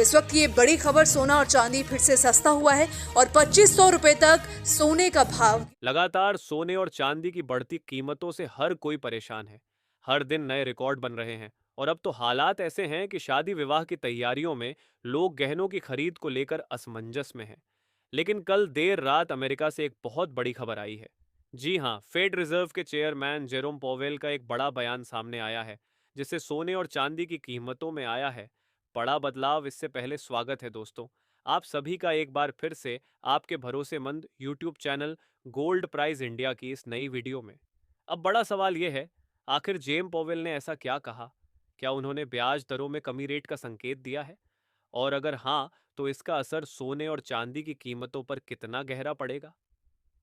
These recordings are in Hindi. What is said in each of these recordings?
तो इस वक्त ये बड़ी खबर, सोना और चांदी फिर से सस्ता हुआ है और 2500 रुपए तक सोने का भाव। लगातार सोने और चांदी की बढ़ती कीमतों से हर कोई परेशान है। हर दिन नए रिकॉर्ड बन रहे हैं और अब तो हालात ऐसे हैं कि शादी विवाह की तैयारियों में लोग गहनों की खरीद को लेकर असमंजस में हैं। लेकिन कल देर रात अमेरिका से एक बहुत बड़ी खबर आई है। जी हाँ, फेड रिजर्व के चेयरमैन जेरोम पोवेल का एक बड़ा बयान सामने आया है, जिससे सोने और चांदी की कीमतों में आया है बड़ा बदलाव। इससे पहले स्वागत है दोस्तों, आप सभी का एक बार फिर से आपके भरोसेमंद YouTube channel Gold Prize India की इस नई वीडियो में। अब बड़ा सवाल यह है, आखिर जेम पोवेल ने ऐसा क्या कहा? क्या उन्होंने ब्याज दरों में कमी रेट का संकेत दिया है? और अगर हाँ, तो इसका असर सोने और चांदी की कीमतों पर कितना गहरा पड़ेगा?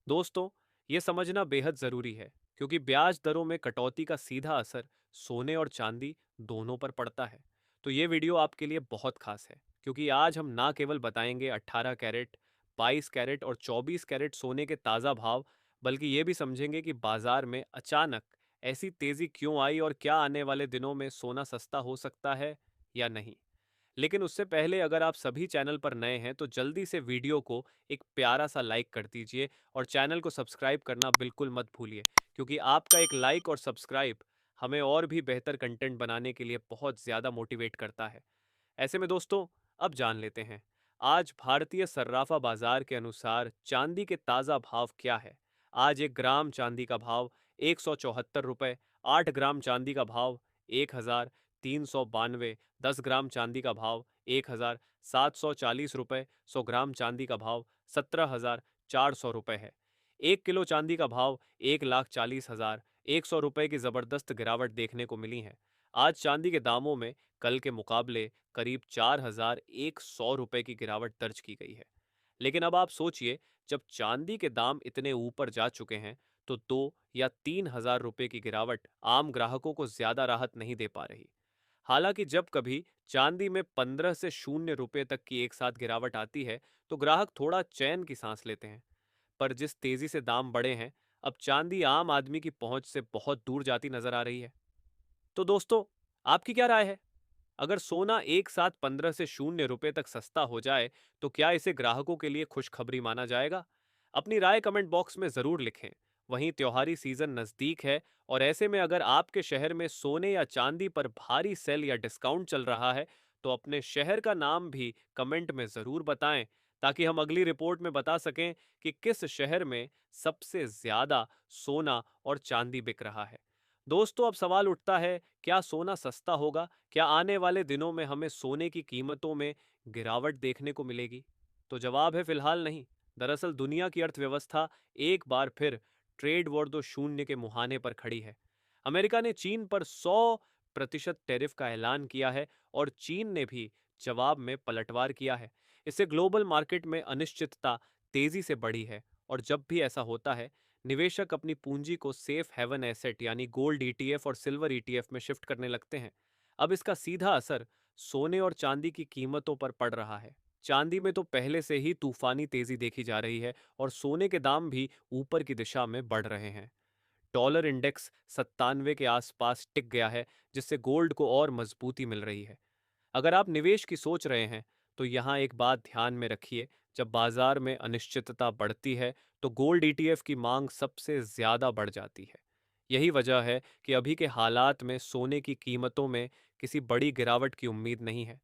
दोस्तों, ये समझना बेहद जरूरी है, क्योंकि ब्याज दरों में कटौती का सीधा असर सोने और चांदी दोनों पर पड़ता है। तो ये वीडियो आपके लिए बहुत खास है, क्योंकि आज हम ना केवल बताएंगे 18 कैरेट, 22 कैरेट और 24 कैरेट सोने के ताज़ा भाव, बल्कि ये भी समझेंगे कि बाजार में अचानक ऐसी तेजी क्यों आई और क्या आने वाले दिनों में सोना सस्ता हो सकता है या नहीं। लेकिन उससे पहले अगर आप सभी चैनल पर नए हैं तो जल्दी से वीडियो को एक प्यारा सा लाइक कर दीजिए और चैनल को सब्सक्राइब करना बिल्कुल मत भूलिए, क्योंकि आपका एक लाइक और सब्सक्राइब हमें और भी बेहतर कंटेंट बनाने के लिए बहुत ज़्यादा मोटिवेट करता है। ऐसे में दोस्तों, अब जान लेते हैं आज भारतीय सर्राफा बाजार के अनुसार चांदी के ताज़ा भाव क्या है। आज 1 ग्राम चांदी का भाव 174 रुपये, 8 ग्राम चांदी का भाव 1,392, 10 ग्राम चांदी का भाव 1,740 रुपये, 100 ग्राम चांदी का भाव 17,400 रुपये है। 1 किलो चांदी का भाव 1,40,000, 100 रुपये की ज़बरदस्त गिरावट देखने को मिली है। आज चांदी के दामों में कल के मुकाबले करीब 4,100 रुपये की गिरावट दर्ज की गई है। लेकिन अब आप सोचिए, जब चांदी के दाम इतने ऊपर जा चुके हैं तो 2 या 3 हजार रुपये की गिरावट आम ग्राहकों को ज्यादा राहत नहीं दे पा रही। हालांकि जब कभी चांदी में 15 से 0 रुपये तक की एक साथ गिरावट आती है तो ग्राहक थोड़ा चैन की सांस लेते हैं। पर जिस तेजी से दाम बढ़े हैं, अब चांदी आम आदमी की पहुंच से बहुत दूर जाती नजर आ रही है। तो दोस्तों, आपकी क्या राय है? अगर सोना एक साथ 15 से 0 रुपये तक सस्ता हो जाए तो क्या इसे ग्राहकों के लिए खुशखबरी माना जाएगा? अपनी राय कमेंट बॉक्स में जरूर लिखें। वहीं त्योहारी सीजन नजदीक है और ऐसे में अगर आपके शहर में सोने या चांदी पर भारी सेल या डिस्काउंट चल रहा है तो अपने शहर का नाम भी कमेंट में जरूर बताएं, ताकि हम अगली रिपोर्ट में बता सकें कि किस शहर में सबसे ज्यादा सोना और चांदी बिक रहा है। दोस्तों, अब सवाल उठता है, क्या सोना सस्ता होगा? क्या आने वाले दिनों में हमें सोने की कीमतों में गिरावट देखने को मिलेगी? तो जवाब है फिलहाल नहीं। दरअसल दुनिया की अर्थव्यवस्था एक बार फिर ट्रेड वॉर 2.0 के मुहाने पर खड़ी है। अमेरिका ने चीन पर 100% टैरिफ का ऐलान किया है और चीन ने भी जवाब में पलटवार किया है। इससे ग्लोबल मार्केट में अनिश्चितता तेजी से बढ़ी है और जब भी ऐसा होता है, निवेशक अपनी पूंजी को सेफ हेवन एसेट यानी गोल्ड ईटीएफ और सिल्वर ईटीएफ में शिफ्ट करने लगते हैं। अब इसका सीधा असर सोने और चांदी की कीमतों पर पड़ रहा है। चांदी में तो पहले से ही तूफानी तेजी देखी जा रही है और सोने के दाम भी ऊपर की दिशा में बढ़ रहे हैं। डॉलर इंडेक्स 97 के आसपास टिक गया है, जिससे गोल्ड को और मजबूती मिल रही है। अगर आप निवेश की सोच रहे हैं तो यहाँ एक बात ध्यान में रखिए, जब बाजार में अनिश्चितता बढ़ती है तो गोल्ड ईटीएफ की मांग सबसे ज्यादा बढ़ जाती है। यही वजह है कि अभी के हालात में सोने की कीमतों में किसी बड़ी गिरावट की उम्मीद नहीं है।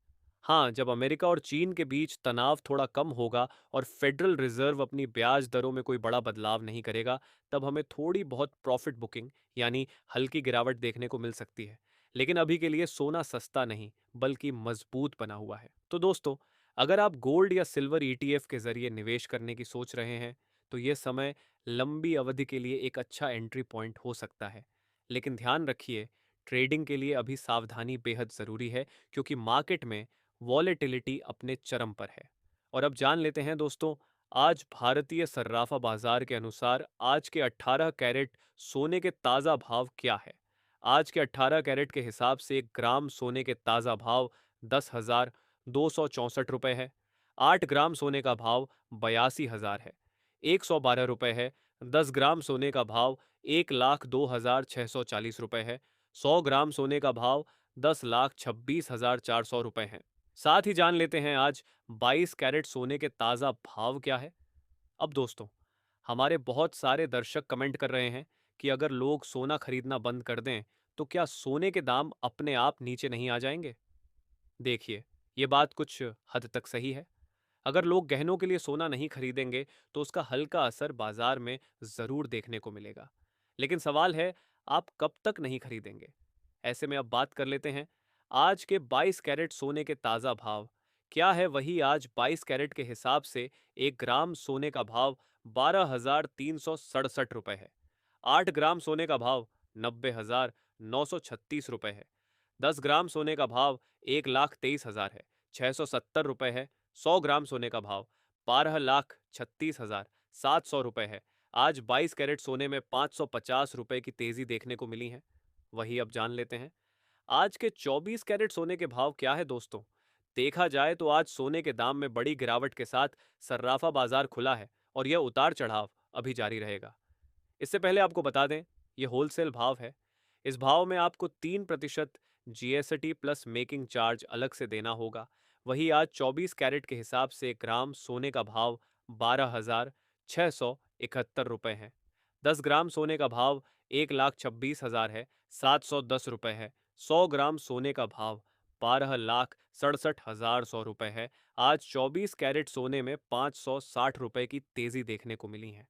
हाँ, जब अमेरिका और चीन के बीच तनाव थोड़ा कम होगा और फेडरल रिजर्व अपनी ब्याज दरों में कोई बड़ा बदलाव नहीं करेगा, तब हमें थोड़ी बहुत प्रॉफिट बुकिंग यानी हल्की गिरावट देखने को मिल सकती है। लेकिन अभी के लिए सोना सस्ता नहीं, बल्कि मजबूत बना हुआ है। तो दोस्तों, अगर आप गोल्ड या सिल्वर ईटीएफ के जरिए निवेश करने की सोच रहे हैं तो ये समय लंबी अवधि के लिए एक अच्छा एंट्री पॉइंट हो सकता है। लेकिन ध्यान रखिए, ट्रेडिंग के लिए अभी सावधानी बेहद ज़रूरी है, क्योंकि मार्केट में वॉलेटिलिटी अपने चरम पर है। और अब जान लेते हैं दोस्तों, आज भारतीय सर्राफा बाजार के अनुसार आज के 18 कैरेट सोने के ताज़ा भाव क्या है। आज के 18 कैरेट के हिसाब से 1 ग्राम सोने के ताज़ा भाव 10,264 रुपये है। 8 ग्राम सोने का भाव 82,000 है। 112 रुपये है। 10 ग्राम सोने का भाव 1,02,640 रुपये है। 100 ग्राम सोने का भाव 10,26,400 रुपये है। साथ ही जान लेते हैं आज 22 कैरेट सोने के ताज़ा भाव क्या है। अब दोस्तों, हमारे बहुत सारे दर्शक कमेंट कर रहे हैं कि अगर लोग सोना खरीदना बंद कर दें तो क्या सोने के दाम अपने आप नीचे नहीं आ जाएंगे। देखिए, ये बात कुछ हद तक सही है। अगर लोग गहनों के लिए सोना नहीं खरीदेंगे तो उसका हल्का असर बाजार में जरूर देखने को मिलेगा। लेकिन सवाल है, आप कब तक नहीं खरीदेंगे। ऐसे में अब बात कर लेते हैं आज के 22 कैरेट सोने के ताज़ा भाव क्या है। वही आज 22 कैरेट के हिसाब से 1 ग्राम सोने का भाव 12,367 रुपए है। 8 ग्राम सोने का भाव 90,936 रुपए है। 10 ग्राम सोने का भाव 1,23,000 है, 670 रुपए है। 100 ग्राम सोने का भाव 12,36,700 रुपए है। आज 22 कैरेट सोने में 550 रुपए की तेजी देखने को मिली है। वही अब जान लेते हैं आज के 24 कैरेट सोने के भाव क्या है दोस्तों। देखा जाए तो आज सोने के दाम में बड़ी गिरावट के साथ सर्राफा बाजार खुला है और यह उतार चढ़ाव अभी जारी रहेगा। इससे पहले आपको बता दें, यह होलसेल भाव है। इस भाव में आपको 3% जीएसटी प्लस मेकिंग चार्ज अलग से देना होगा। वही आज 24 कैरेट के हिसाब से 1 ग्राम सोने का भाव 12,671 रुपए है। 10 ग्राम सोने का भाव 1,26,000 है, 710 रुपए है। 100 ग्राम सोने का भाव 12,67,100 रुपए है। आज 24 कैरेट सोने में 560 रुपए की तेजी देखने को मिली है।